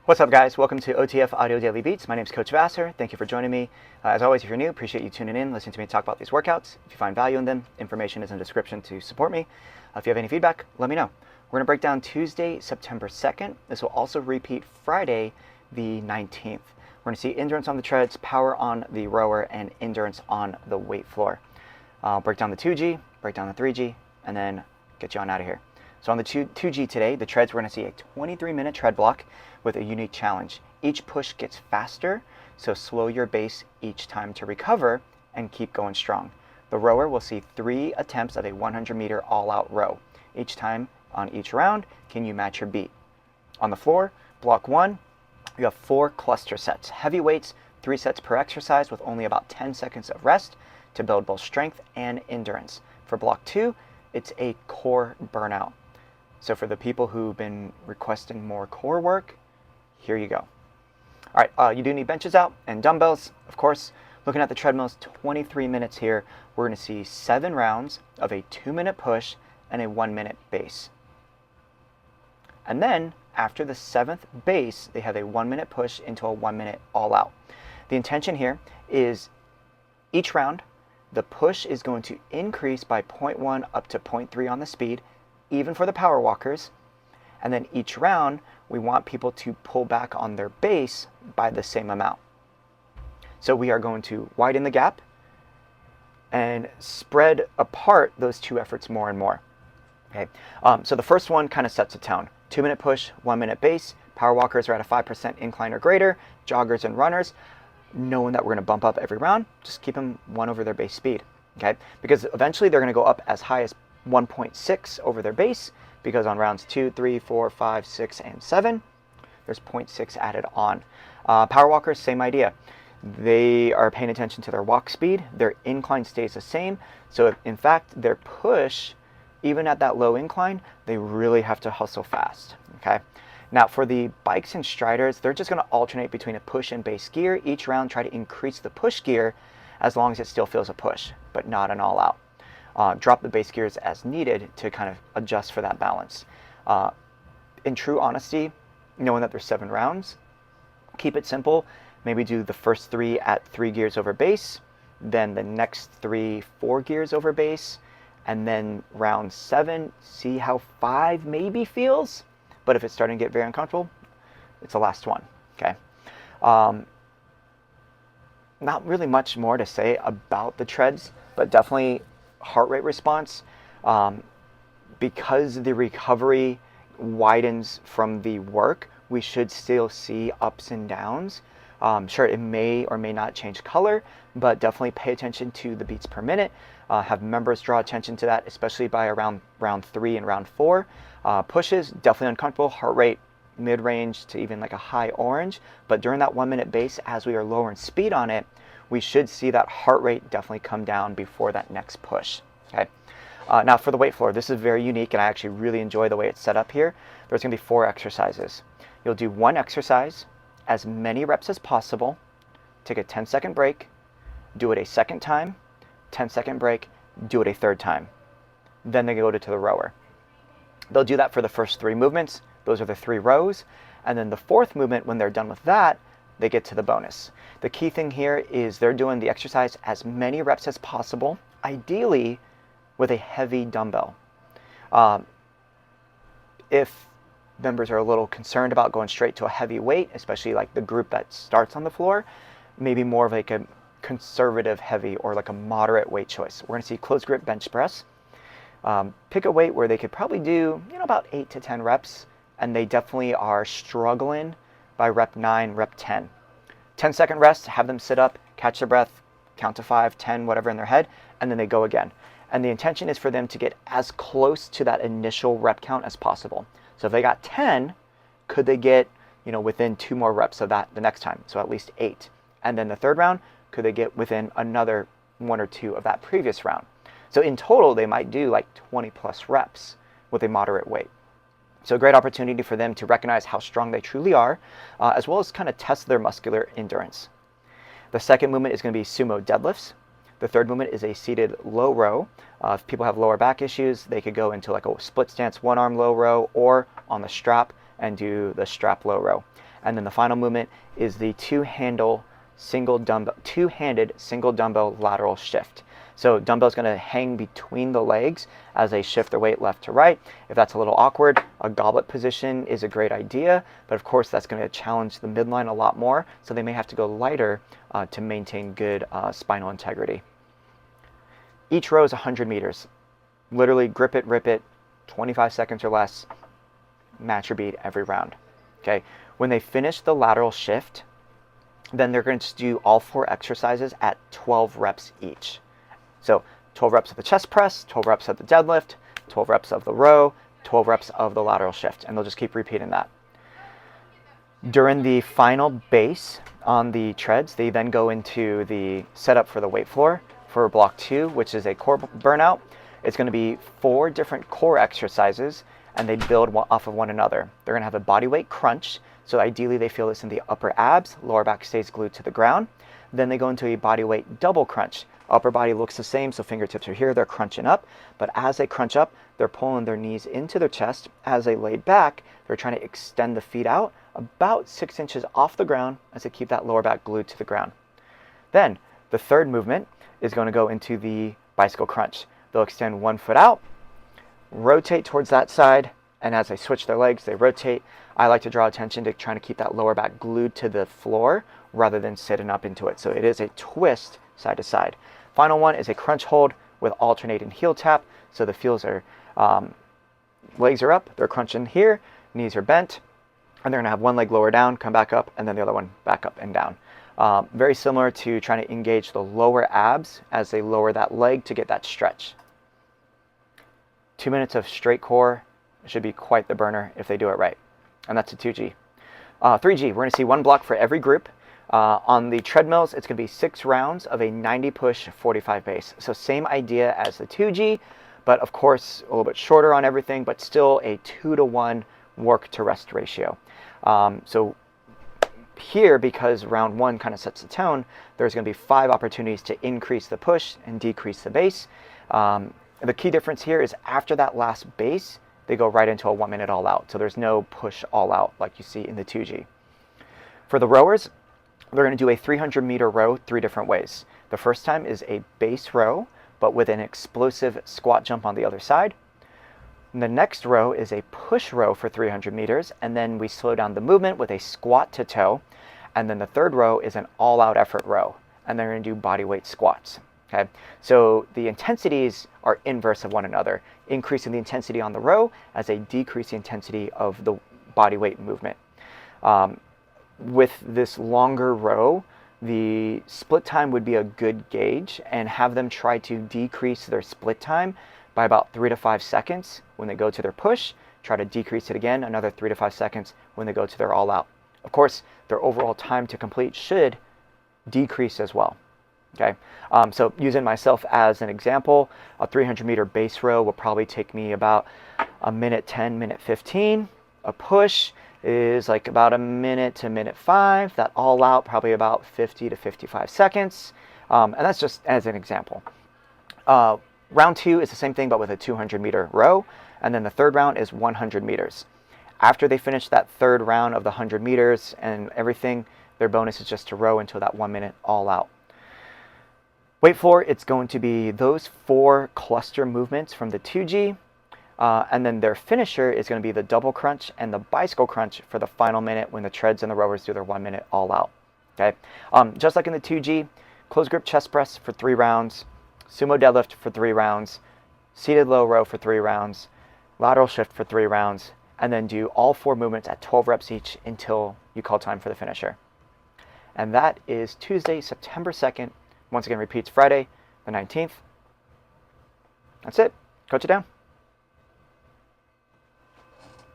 What's up, guys? Welcome to OTF Audio Daily Beats. My name is Coach Vassar. Thank you for joining me. As always, if you're new, appreciate you tuning in, listening to me talk about these workouts. If you find value in them, information is in the description to support me. If you have any feedback, let me know. We're going to break down Tuesday, September 2nd. This will also repeat Friday, the 19th. We're going to see endurance on the treads, power on the rower, and endurance on the weight floor. I'll break down the 2G, break down the 3G, and then get you on out of here. So on the 2G today, the treads, we're going to see a 23-minute tread block with a unique challenge. Each push gets faster, so slow your base each time to recover and keep going strong. The rower will see 3 attempts of a 100-meter all-out row. Each time on each round, can you match your beat? On the floor, block 1, you have 4 cluster sets. Heavy weights, 3 sets per exercise with only about 10 seconds of rest to build both strength and endurance. For block 2, it's a core burnout. So for the people who've been requesting more core work, here you go. All right, you do need benches out and dumbbells, of course. Looking at the treadmills, 23 minutes here. We're going to see 7 rounds of a 2-minute push and a 1-minute base. And then after the 7th base, they have a 1-minute push into a 1-minute all out. The intention here is each round, the push is going to increase by 0.1 up to 0.3 on the speed, even for the power walkers. And then each round, we want people to pull back on their base by the same amount. So we are going to widen the gap and spread apart those 2 efforts more and more. Okay. So the first one kind of sets a tone. 2-minute push, 1-minute base. Power walkers are at a 5% incline or greater. Joggers and runners, knowing that we're going to bump up every round, just keep them 1 over their base speed. Okay, because eventually they're going to go up as high as 1.6 over their base, because on rounds 2, 3, 4, 5, 6, and 7, there's 0.6 added on. Power walkers, same idea. They are paying attention to their walk speed. Their incline stays the same. So if, in fact, their push, even at that low incline, they really have to hustle fast. Okay. Now for the bikes and striders, they're just going to alternate between a push and base gear. Each round, try to increase the push gear as long as it still feels a push, but not an all out. Drop the base gears as needed to kind of adjust for that balance. In true honesty, knowing that there's 7 rounds, keep it simple. Maybe do the first 3 at 3 gears over base, then the next 3, 4 gears over base, and then round 7, see how 5 maybe feels. But if it's starting to get very uncomfortable, it's the last one. Okay. Not really much more to say about the treads, but definitely heart rate response, because the recovery widens from the work, we should still see ups and downs. Sure, it may or may not change color, but definitely pay attention to the beats per minute. Have members draw attention to that, especially by around round 3 and round 4. Pushes, definitely uncomfortable, heart rate mid-range to even like a high orange, but during that 1-minute base, as we are lowering speed on it, we should see that heart rate definitely come down before that next push. Okay. Now for the weight floor, this is very unique, and I actually really enjoy the way it's set up here. There's going to be 4 exercises. You'll do 1 exercise, as many reps as possible, take a 10-second break, do it a second time, 10-second break, do it a third time. Then they go to the rower. They'll do that for the first 3 movements. Those are the 3 rows. And then the 4th movement, when they're done with that, they get to the bonus. The key thing here is they're doing the exercise as many reps as possible, ideally with a heavy dumbbell. If members are a little concerned about going straight to a heavy weight, especially like the group that starts on the floor, maybe more of like a conservative heavy or like a moderate weight choice. We're going to see closed grip bench press. Pick a weight where they could probably do about 8 to 10 reps, and they definitely are struggling by rep 9, rep 10. 10-second rest, have them sit up, catch their breath, count to 5, 10, whatever in their head, and then they go again. And the intention is for them to get as close to that initial rep count as possible. So if they got 10, could they get within 2 more reps of that the next time? So at least 8. And then the third round, could they get within another 1 or 2 of that previous round? So in total, they might do like 20 plus reps with a moderate weight. So a great opportunity for them to recognize how strong they truly are, as well as kind of test their muscular endurance. The second movement is going to be sumo deadlifts. The third movement is a seated low row. If people have lower back issues, they could go into like a split stance 1-arm low row or on the strap and do the strap low row. And then the final movement is the two-handed single dumbbell lateral shift. So dumbbell's going to hang between the legs as they shift their weight left to right. If that's a little awkward, a goblet position is a great idea, but of course that's going to challenge the midline a lot more, so they may have to go lighter to maintain good spinal integrity. Each row is 100 meters. Literally grip it, rip it, 25 seconds or less, match your beat every round. Okay. When they finish the lateral shift, then they're going to do all 4 exercises at 12 reps each. So 12 reps of the chest press, 12 reps of the deadlift, 12 reps of the row, 12 reps of the lateral shift, and they'll just keep repeating that. During the final base on the treads, they then go into the setup for the weight floor for block 2, which is a core burnout. It's going to be 4 different core exercises, and they build off of one another. They're going to have a body weight crunch, so ideally they feel this in the upper abs, lower back stays glued to the ground. Then they go into a body weight double crunch. Upper body looks the same, so fingertips are here, they're crunching up, but as they crunch up, they're pulling their knees into their chest. As they lay back, they're trying to extend the feet out about 6 inches off the ground as they keep that lower back glued to the ground. Then the third movement is going to go into the bicycle crunch. They'll extend one foot out, rotate towards that side, and as they switch their legs, they rotate. I like to draw attention to trying to keep that lower back glued to the floor rather than sitting up into it. So it is a twist side to side. Final one is a crunch hold with alternating heel tap. So the feels are, legs are up, they're crunching here, knees are bent, and they're going to have one leg lower down, come back up, and then the other one back up and down. Very similar to trying to engage the lower abs as they lower that leg to get that stretch. 2 minutes of straight core should be quite the burner if they do it right. And that's a 2G. 3G, we're going to see one block for every group. On the treadmills, it's going to be 6 rounds of a 90 push, 45 base. So same idea as the 2G, but of course a little bit shorter on everything, but still a 2-to-1 work to rest ratio. So here, because round 1 kind of sets the tone, there's going to be 5 opportunities to increase the push and decrease the base. The key difference here is after that last base, they go right into a 1 minute all out. So there's no push all out like you see in the 2G. For the rowers, they're going to do a 300-meter row 3 different ways. The first time is a base row, but with an explosive squat jump on the other side. And the next row is a push row for 300 meters, and then we slow down the movement with a squat to toe. And then the third row is an all-out effort row, and they're going to do body weight squats. Okay, so the intensities are inverse of one another, increasing the intensity on the row as they decrease the intensity of the body weight movement. With this longer row, the split time would be a good gauge, and have them try to decrease their split time by about 3 to 5 seconds when they go to their push. Try to decrease it again another 3 to 5 seconds when they go to their all out. Of course, their overall time to complete should decrease as well. Okay, so using myself as an example, a 300-meter base row will probably take me about a minute 10, minute 15. A push is like about a minute to minute 5. That all out probably about 50 to 55 seconds. And that's just as an example. Round 2 is the same thing, but with a 200-meter row. And then the third round is 100 meters. After they finish that third round of the 100 meters and everything, their bonus is just to row until that 1 minute all out. Weight floor, it's going to be those 4 cluster movements from the 2G. And then their finisher is going to be the double crunch and the bicycle crunch for the final minute when the treads and the rowers do their 1 minute all out. Okay, just like in the 2G, closed grip chest press for 3 rounds, sumo deadlift for 3 rounds, seated low row for 3 rounds, lateral shift for 3 rounds, and then do all 4 movements at 12 reps each until you call time for the finisher. And that is Tuesday, September 2nd. Once again, repeats Friday, the 19th. That's it. Coach it down.